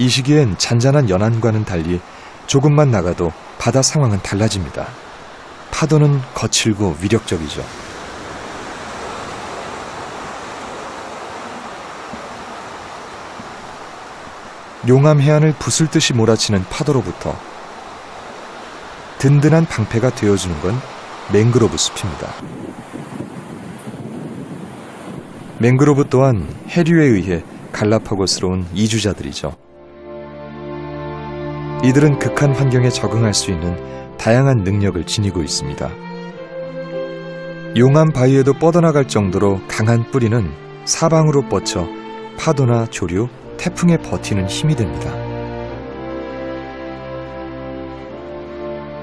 이 시기엔 잔잔한 연안과는 달리 조금만 나가도 바다 상황은 달라집니다. 파도는 거칠고 위력적이죠. 용암 해안을 부술듯이 몰아치는 파도로부터 든든한 방패가 되어주는 건 맹그로브 숲입니다. 맹그로브 또한 해류에 의해 갈라파고스로 온 이주자들이죠. 이들은 극한 환경에 적응할 수 있는 다양한 능력을 지니고 있습니다. 용암 바위에도 뻗어나갈 정도로 강한 뿌리는 사방으로 뻗쳐 파도나 조류, 태풍에 버티는 힘이 됩니다.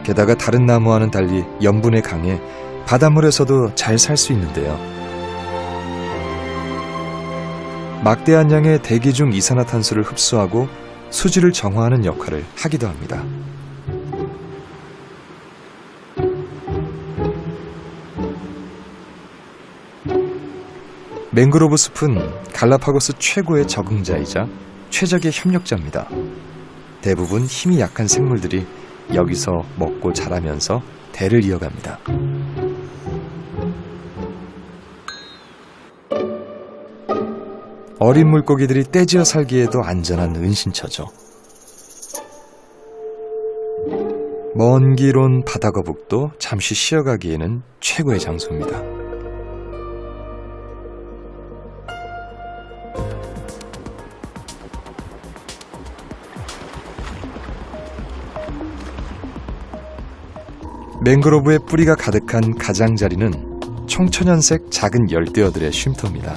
게다가 다른 나무와는 달리 염분에 강해 바닷물에서도 잘 살 수 있는데요. 막대한 양의 대기 중 이산화탄소를 흡수하고 수질을 정화하는 역할을 하기도 합니다. 맹그로브 숲은 갈라파고스 최고의 적응자이자 최적의 협력자입니다. 대부분 힘이 약한 생물들이 여기서 먹고 자라면서 대를 이어갑니다. 어린 물고기들이 떼지어 살기에도 안전한 은신처죠. 먼 길 온 바다거북도 잠시 쉬어가기에는 최고의 장소입니다. 맹그로브의 뿌리가 가득한 가장자리는 청천연색 작은 열대어들의 쉼터입니다.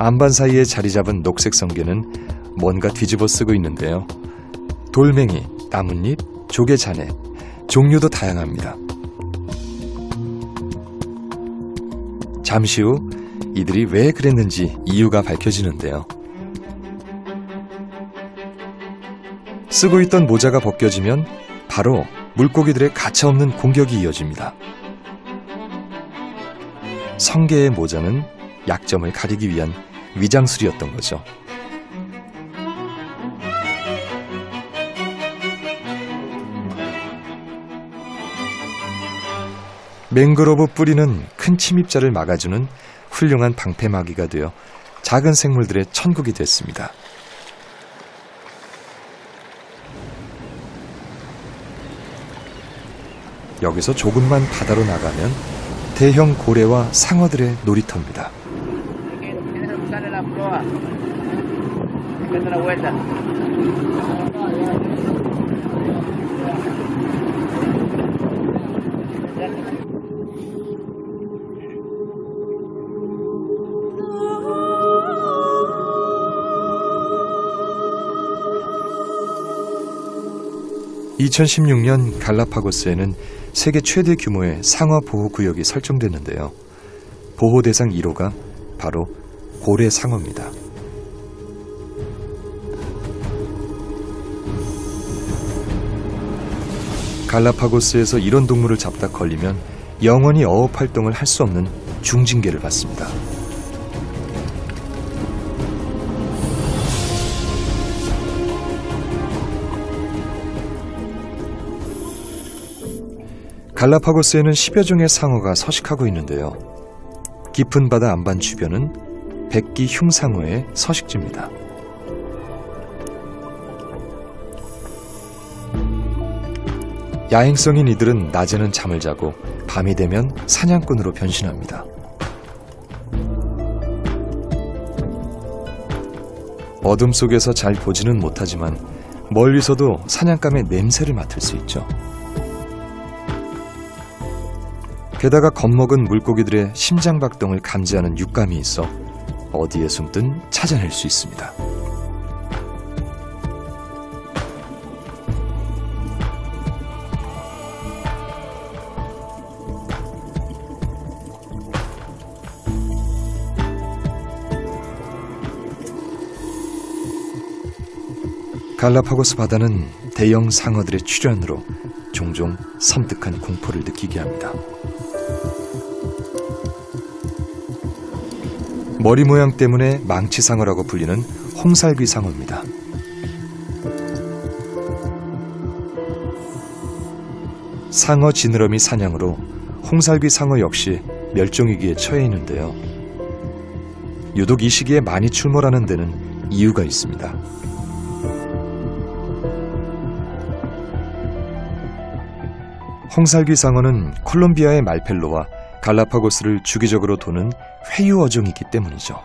안반 사이에 자리 잡은 녹색 성게는 뭔가 뒤집어 쓰고 있는데요. 돌멩이, 나뭇잎, 조개자네, 종류도 다양합니다. 잠시 후 이들이 왜 그랬는지 이유가 밝혀지는데요. 쓰고 있던 모자가 벗겨지면 바로 물고기들의 가차없는 공격이 이어집니다. 성게의 모자는 약점을 가리기 위한 위장술이었던 거죠. 맹그로브 뿌리는 큰 침입자를 막아주는 훌륭한 방패막이가 되어 작은 생물들의 천국이 됐습니다. 여기서 조금만 바다로 나가면 대형 고래와 상어들의 놀이터입니다. 2016년 갈라파고스에는 세계 최대 규모의 상어 보호구역이 설정됐는데요. 보호 대상 1호가 바로 고래 상어입니다. 갈라파고스에서 이런 동물을 잡다 걸리면 영원히 어업 활동을 할 수 없는 중징계를 받습니다. 갈라파고스에는 10여 종의 상어가 서식하고 있는데요. 깊은 바다 안반 주변은 백기 흉상어의 서식지입니다. 야행성인 이들은 낮에는 잠을 자고 밤이 되면 사냥꾼으로 변신합니다. 어둠 속에서 잘 보지는 못하지만 멀리서도 사냥감의 냄새를 맡을 수 있죠. 게다가 겁먹은 물고기들의 심장박동을 감지하는 육감이 있어 어디에 숨든 찾아낼 수 있습니다. 갈라파고스 바다는 대형 상어들의 출현으로 종종 섬뜩한 공포를 느끼게 합니다. 머리 모양 때문에 망치상어라고 불리는 홍살귀상어입니다. 상어 지느러미 사냥으로 홍살귀상어 역시 멸종위기에 처해 있는데요. 유독 이 시기에 많이 출몰하는 데는 이유가 있습니다. 홍살귀상어는 콜롬비아의 말펠로와 갈라파고스를 주기적으로 도는 회유 어종이기 때문이죠.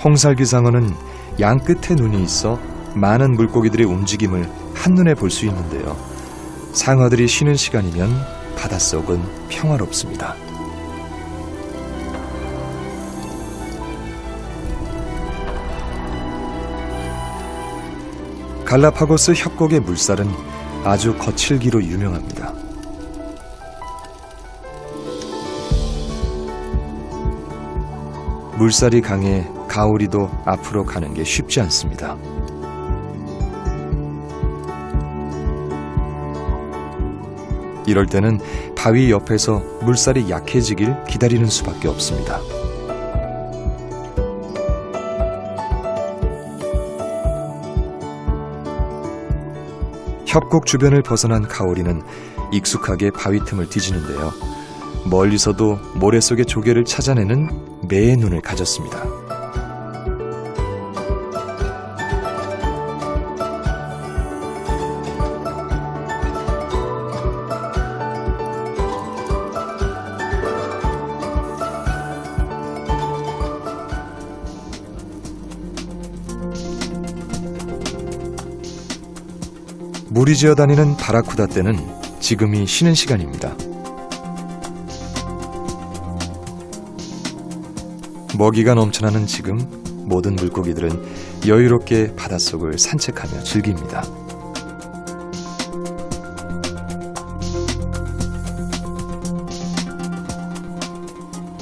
홍살귀상어는 양 끝에 눈이 있어 많은 물고기들의 움직임을 한눈에 볼 수 있는데요. 상어들이 쉬는 시간이면 바닷속은 평화롭습니다. 갈라파고스 협곡의 물살은 아주 거칠기로 유명합니다. 물살이 강해 가오리도 앞으로 가는 게 쉽지 않습니다. 이럴 때는 바위 옆에서 물살이 약해지길 기다리는 수밖에 없습니다. 협곡 주변을 벗어난 가오리는 익숙하게 바위 틈을 뒤지는데요. 멀리서도 모래 속의 조개를 찾아내는 매의 눈을 가졌습니다. 물이 지어다니는 바라쿠다 떼는 지금이 쉬는 시간입니다. 먹이가 넘쳐나는 지금 모든 물고기들은 여유롭게 바닷속을 산책하며 즐깁니다.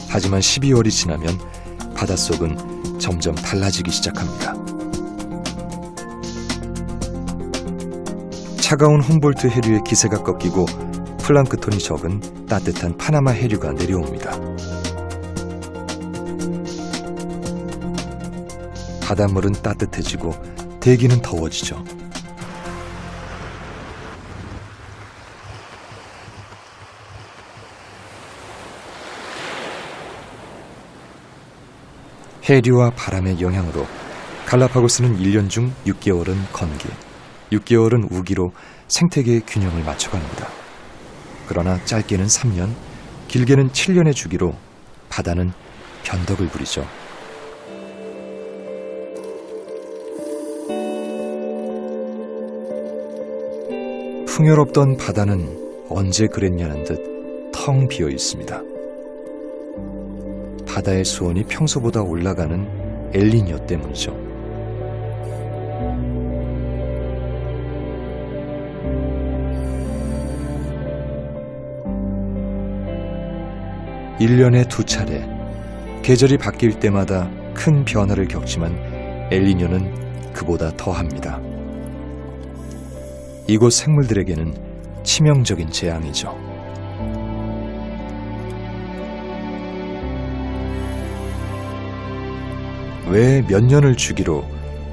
하지만 12월이 지나면 바닷속은 점점 달라지기 시작합니다. 차가운 훔볼트 해류의 기세가 꺾이고 플랑크톤이 적은 따뜻한 파나마 해류가 내려옵니다. 바닷물은 따뜻해지고 대기는 더워지죠. 해류와 바람의 영향으로 갈라파고스는 1년 중 6개월은 건기, 6개월은 우기로 생태계의 균형을 맞춰갑니다. 그러나 짧게는 3년, 길게는 7년의 주기로 바다는 변덕을 부리죠. 풍요롭던 바다는 언제 그랬냐는 듯 텅 비어 있습니다. 바다의 수온이 평소보다 올라가는 엘니뇨 때문이죠. (1년에 2차례) 계절이 바뀔 때마다 큰 변화를 겪지만 엘니뇨는 그보다 더합니다. 이곳 생물들에게는 치명적인 재앙이죠. 왜 몇 년을 주기로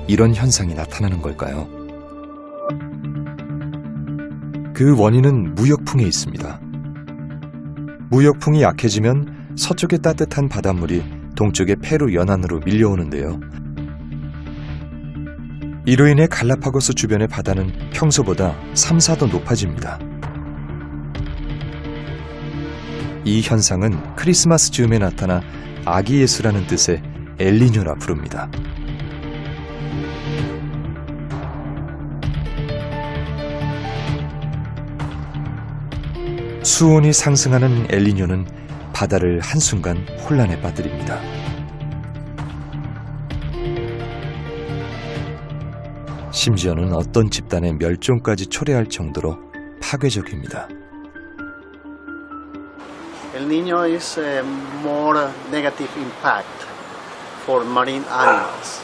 이런 현상이 나타나는 걸까요? 그 원인은 무역풍에 있습니다. 무역풍이 약해지면 서쪽의 따뜻한 바닷물이 동쪽의 페루 연안으로 밀려오는데요. 이로 인해 갈라파고스 주변의 바다는 평소보다 3, 4도 높아집니다. 이 현상은 크리스마스 즈음에 나타나 아기 예수라는 뜻의 엘니뇨라 부릅니다. 수온이 상승하는 엘니뇨는 바다를 한순간 혼란에 빠뜨립니다. 심지어는 어떤 집단의 멸종까지 초래할 정도로 파괴적입니다. El Niño is a more negative impact for marine animals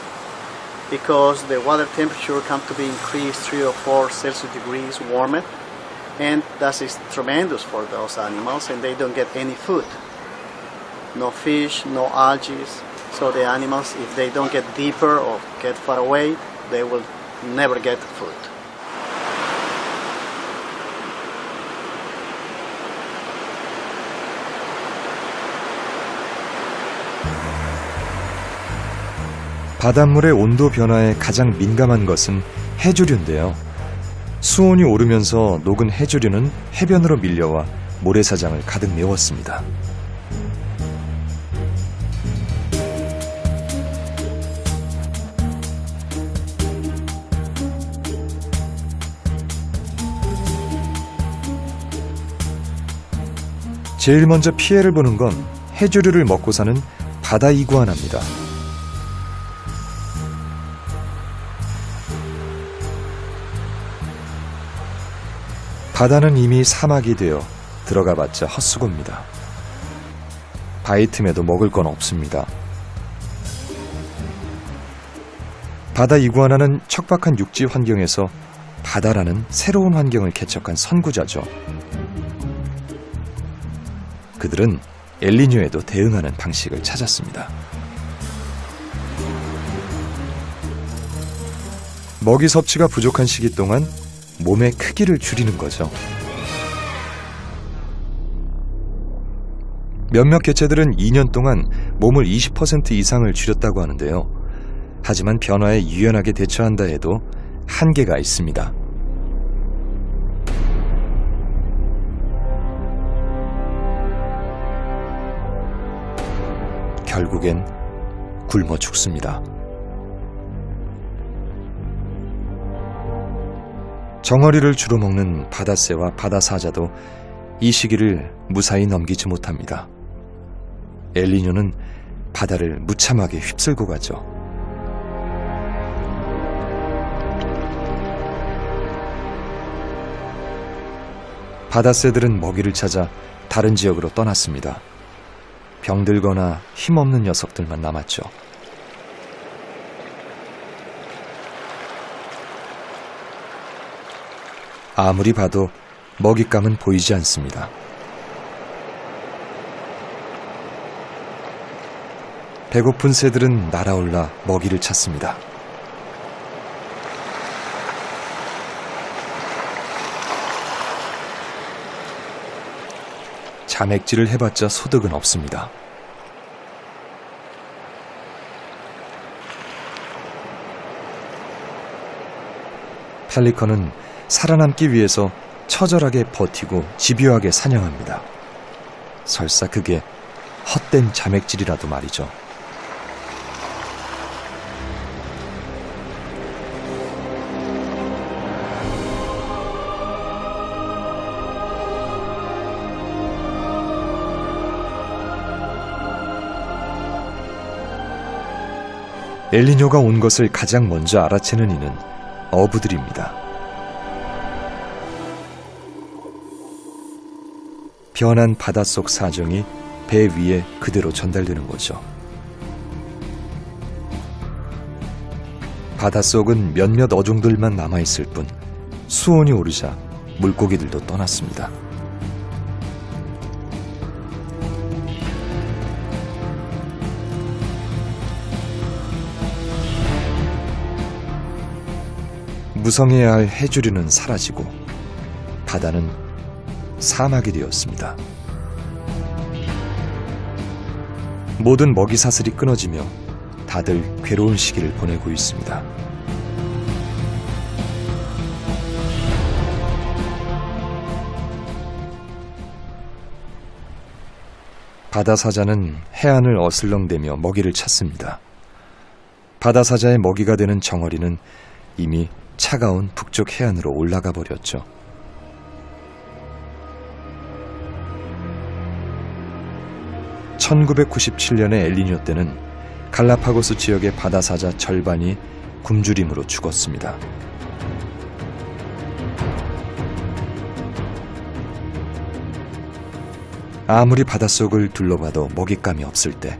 because the water temperature comes to be increased 3 or 4 Celsius degrees warmer, And that is tremendous for those animals, and they don't get any food. No fish, no algae. So the animals, if they don't get deeper or get far away, they will never get food. 바닷물의 온도 변화에 가장 민감한 것은 해조류인데요. 수온이 오르면서 녹은 해조류는 해변으로 밀려와 모래사장을 가득 메웠습니다. 제일 먼저 피해를 보는 건 해조류를 먹고 사는 바다 이구아나입니다. 바다는 이미 사막이 되어 들어가봤자 헛수고입니다. 바위 틈에도 먹을 건 없습니다. 바다 이구아나는 척박한 육지 환경에서 바다라는 새로운 환경을 개척한 선구자죠. 그들은 엘니뇨에도 대응하는 방식을 찾았습니다. 먹이 섭취가 부족한 시기 동안 몸의 크기를 줄이는 거죠. 몇몇 개체들은 2년 동안 몸을 20% 이상을 줄였다고 하는데요. 하지만 변화에 유연하게 대처한다 해도 한계가 있습니다. 결국엔 굶어 죽습니다. 정어리를 주로 먹는 바다새와 바다사자도 이 시기를 무사히 넘기지 못합니다. 엘니뇨는 바다를 무참하게 휩쓸고 가죠. 바다새들은 먹이를 찾아 다른 지역으로 떠났습니다. 병들거나 힘없는 녀석들만 남았죠. 아무리 봐도 먹잇감은 보이지 않습니다. 배고픈 새들은 날아올라 먹이를 찾습니다. 자맥질을 해봤자 소득은 없습니다. 펠리컨은 살아남기 위해서 처절하게 버티고 집요하게 사냥합니다. 설사 그게 헛된 자맥질이라도 말이죠. 엘니뇨가 온 것을 가장 먼저 알아채는 이는 어부들입니다. 변한 바닷속 사정이 배 위에 그대로 전달되는 거죠. 바닷속은 몇몇 어종들만 남아있을 뿐 수온이 오르자 물고기들도 떠났습니다. 무성해야 할 해조류는 사라지고 바다는 사막이 되었습니다. 모든 먹이 사슬이 끊어지며 다들 괴로운 시기를 보내고 있습니다. 바다사자는 해안을 어슬렁대며 먹이를 찾습니다. 바다사자의 먹이가 되는 정어리는 이미 차가운 북쪽 해안으로 올라가 버렸죠. (1997년의) 엘니뇨 때는 갈라파고스 지역의 바다사자 절반이 굶주림으로 죽었습니다. 아무리 바닷속을 둘러봐도 먹잇감이 없을 때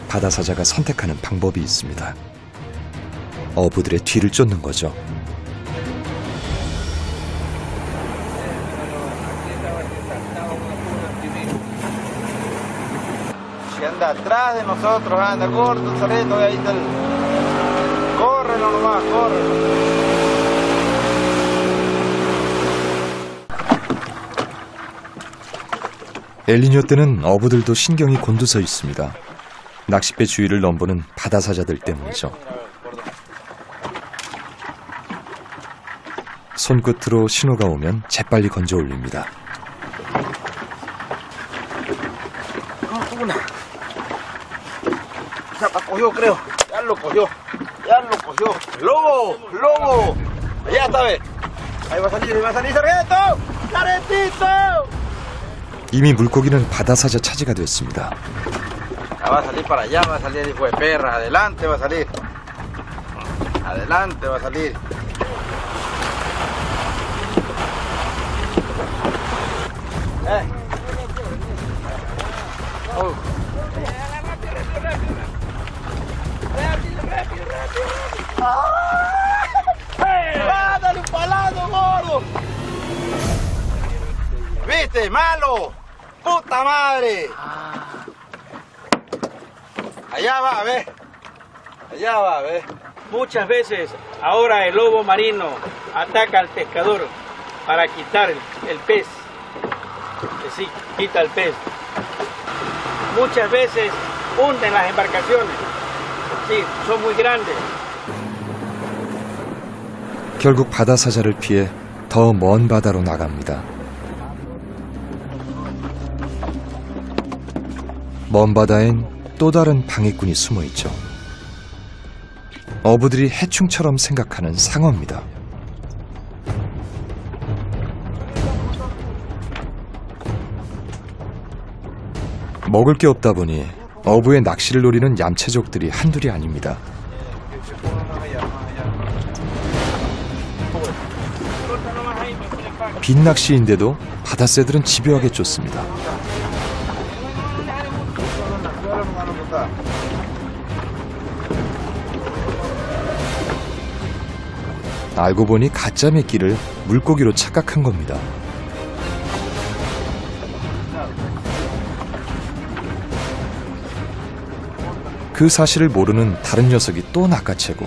바다사자가 선택하는 방법이 있습니다. 어부들의 뒤를 쫓는 거죠. anda atrás de nosotros, anda, gordo, Sargento, ahí está el... Córrelo nomás, córrelo. 엘니뇨 때는 어부들도 신경이 곤두서 있습니다. 낚싯배 주위를 넘보는 바다사자들 때문이죠. 손끝으로 신호가 오면 재빨리 건져 올립니다. Ya lo cogió, creo. Ya lo cogió. Ya lo cogió. ¡Lobo! ¡Lobo! Allá está, ve. Ahí va a salir, sargento. ¡Sargentito! 이미 물고기는 바다사자 차지가 됐습니다. Va a salir para allá, va a salir, hijo de perra. Adelante va a salir. Adelante va a salir. Oh. ¡Ah! ¡Dale un palado, gordo! ¿Viste? ¡Malo! ¡Puta madre! Allá va, ve. Allá va, ve. Muchas veces ahora el lobo marino ataca al pescador para quitar el pez. Sí, quita el pez. Muchas veces hunden las embarcaciones. Sí, son muy grandes. 결국 바다사자를 피해 더 먼 바다로 나갑니다. 먼 바다엔 또 다른 방해꾼이 숨어 있죠. 어부들이 해충처럼 생각하는 상어입니다. 먹을 게 없다 보니 어부의 낚시를 노리는 얌체족들이 한둘이 아닙니다. 빈낚시인데도 바다새들은 집요하게 쫓습니다. 알고 보니 가짜 미끼를 물고기로 착각한 겁니다. 그 사실을 모르는 다른 녀석이 또 낚아채고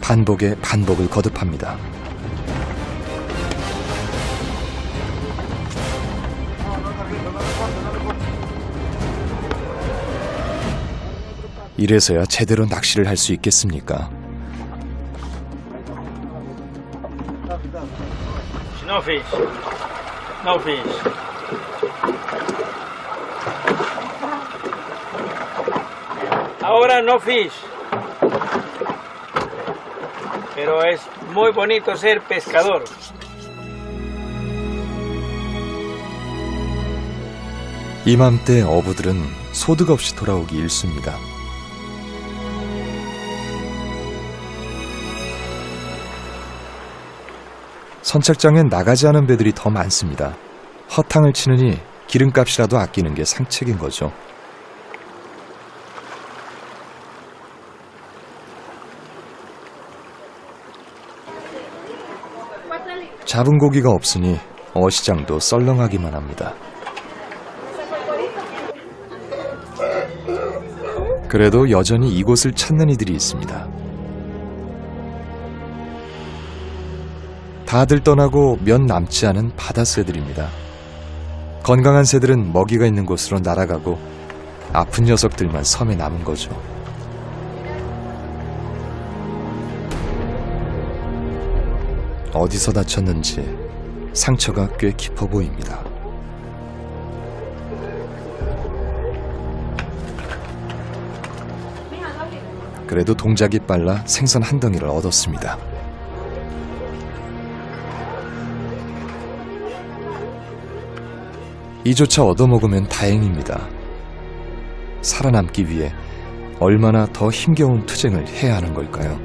반복에 반복을 거듭합니다. 이래서야 제대로 낚시를 할 수 있겠습니까? No fish. No fish. Ahora no fish. Pero es muy bonito ser pescador. 이맘때 어부들은 소득 없이 돌아오기 일쑤입니다. 선착장엔 나가지 않은 배들이 더 많습니다. 허탕을 치느니 기름값이라도 아끼는 게 상책인 거죠. 잡은 고기가 없으니 어시장도 썰렁하기만 합니다. 그래도 여전히 이곳을 찾는 이들이 있습니다. 다들 떠나고 몇 남지 않은 바다새들입니다. 건강한 새들은 먹이가 있는 곳으로 날아가고 아픈 녀석들만 섬에 남은 거죠. 어디서 다쳤는지 상처가 꽤 깊어 보입니다. 그래도 동작이 빨라 생선 한 덩이를 얻었습니다. 이조차 얻어먹으면 다행입니다. 살아남기 위해 얼마나 더 힘겨운 투쟁을 해야 하는 걸까요?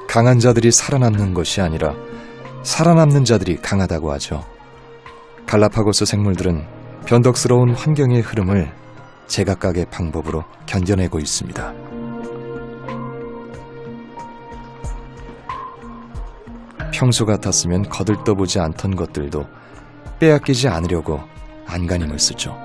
강한 자들이 살아남는 것이 아니라 살아남는 자들이 강하다고 하죠. 갈라파고스 생물들은 변덕스러운 환경의 흐름을 제각각의 방법으로 견뎌내고 있습니다. 평소 같았으면 거들떠보지 않던 것들도 빼앗기지 않으려고 안간힘을 쓰죠.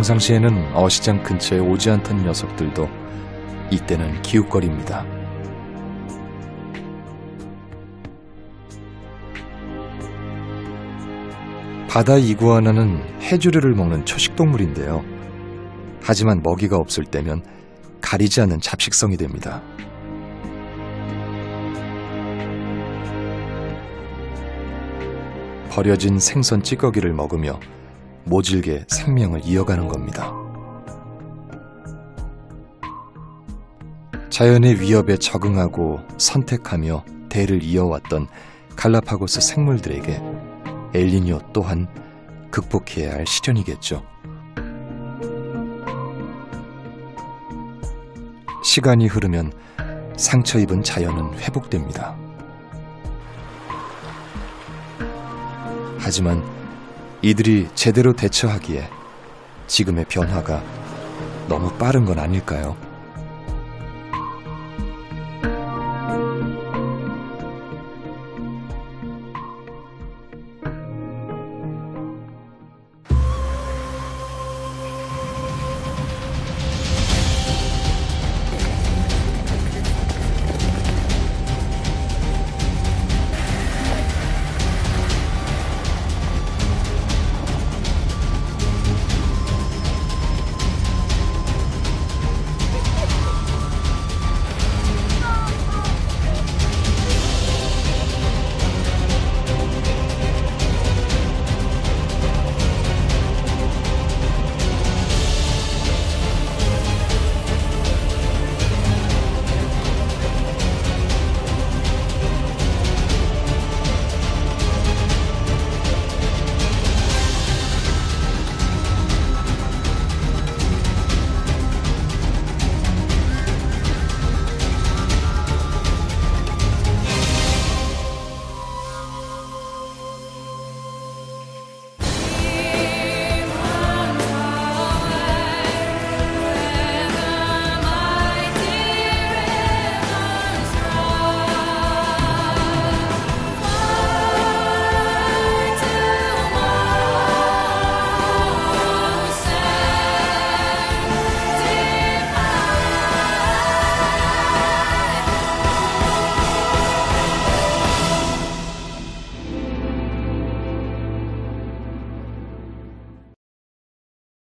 평상시에는 어시장 근처에 오지 않던 녀석들도 이때는 기웃거립니다. 바다 이구아나는 해조류를 먹는 초식동물인데요. 하지만 먹이가 없을 때면 가리지 않는 잡식성이 됩니다. 버려진 생선 찌꺼기를 먹으며 모질게 생명을 이어가는 겁니다. 자연의 위협에 적응하고 선택하며 대를 이어왔던 갈라파고스 생물들에게 엘니뇨 또한 극복해야 할 시련이겠죠. 시간이 흐르면 상처 입은 자연은 회복됩니다. 하지만 이들이 제대로 대처하기에 지금의 변화가 너무 빠른 건 아닐까요?